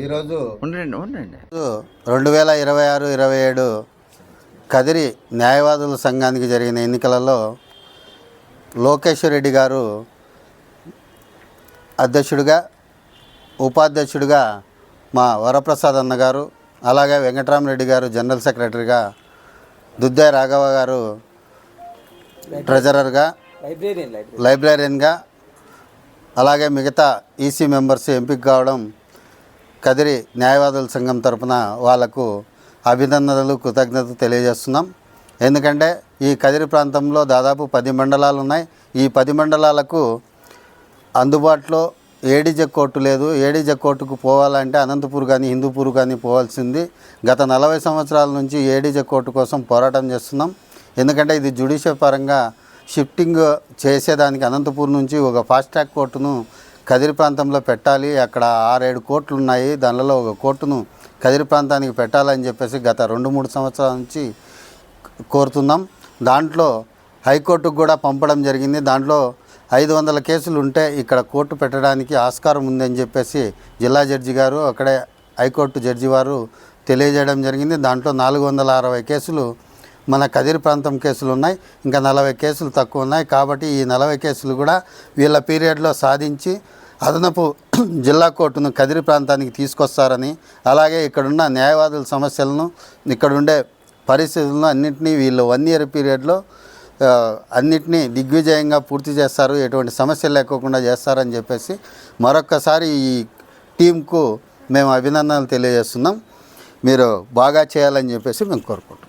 ఈరోజు 2026-27 కదిరి న్యాయవాదుల సంఘానికి జరిగిన ఎన్నికలలో లోకేశ్వర్ రెడ్డి గారు అధ్యక్షుడిగా, ఉపాధ్యక్షుడిగా మా వరప్రసాద్ అన్న గారు, అలాగే వెంకటరామరెడ్డి గారు జనరల్ సెక్రటరీగా, దుద్దే రాఘవ గారు ట్రెజరర్గా, లైబ్రేరియన్గా, అలాగే మిగతా ఈసీ మెంబర్స్ ఎంపిక కావడం కదిరి న్యాయవాదుల సంఘం తరపున వాళ్లకు అభినందనలు, కృతజ్ఞతలు తెలియజేస్తున్నాం. ఎందుకంటే ఈ కదిరి ప్రాంతంలో దాదాపు 10 మండలాలు ఉన్నాయి. ఈ 10 మండలాలకు అందుబాటులో ఏడీజే కోర్టు లేదు. ఏడీజే కోర్టుకు పోవాలంటే అనంతపూర్ కానీ హిందూపూర్ కానీ పోవాల్సింది. గత 40 సంవత్సరాల నుంచి ఏడీజే కోర్టు కోసం పోరాటం చేస్తున్నాం. ఎందుకంటే ఇది జ్యుడిషియల్ పరంగా షిఫ్టింగ్ చేసేదానికి అనంతపూర్ నుంచి ఒక ఫాస్ట్ ట్రాక్ కోర్టును కదిరి ప్రాంతంలో పెట్టాలి. అక్కడ 6-7 కోర్టులు ఉన్నాయి. దానిలో ఒక కోర్టును కదిరి ప్రాంతానికి పెట్టాలని చెప్పేసి గత 2-3 సంవత్సరాల నుంచి కోరుతున్నాం. దాంట్లో హైకోర్టుకు కూడా పంపడం జరిగింది. దాంట్లో 500 కేసులు ఉంటే ఇక్కడ కోర్టు పెట్టడానికి ఆస్కారం ఉందని చెప్పేసి జిల్లా జడ్జి గారు, అక్కడే హైకోర్టు జడ్జి వారు తెలియజేయడం జరిగింది. దాంట్లో 460 కేసులు మన కదిరి ప్రాంతం కేసులు ఉన్నాయి. ఇంకా 40 కేసులు తక్కువ ఉన్నాయి. కాబట్టి ఈ 40 కేసులు కూడా వీళ్ళ పీరియడ్లో సాధించి అదనపు జిల్లా కోర్టును కదిరి ప్రాంతానికి తీసుకొస్తారని, అలాగే ఇక్కడున్న న్యాయవాదుల సమస్యలను, ఇక్కడుండే పరిస్థితులను అన్నింటినీ వీళ్ళు 1 ఇయర్ పీరియడ్లో అన్నిటినీ దిగ్విజయంగా పూర్తి చేస్తారు, ఎటువంటి సమస్యలు లేకోకుండా చేస్తారని చెప్పేసి మరొక్కసారి ఈ టీంకు మేము అభినందనలు తెలియజేస్తున్నాం. మీరు బాగా చేయాలని చెప్పేసి మేము కోరుకుంటున్నాం.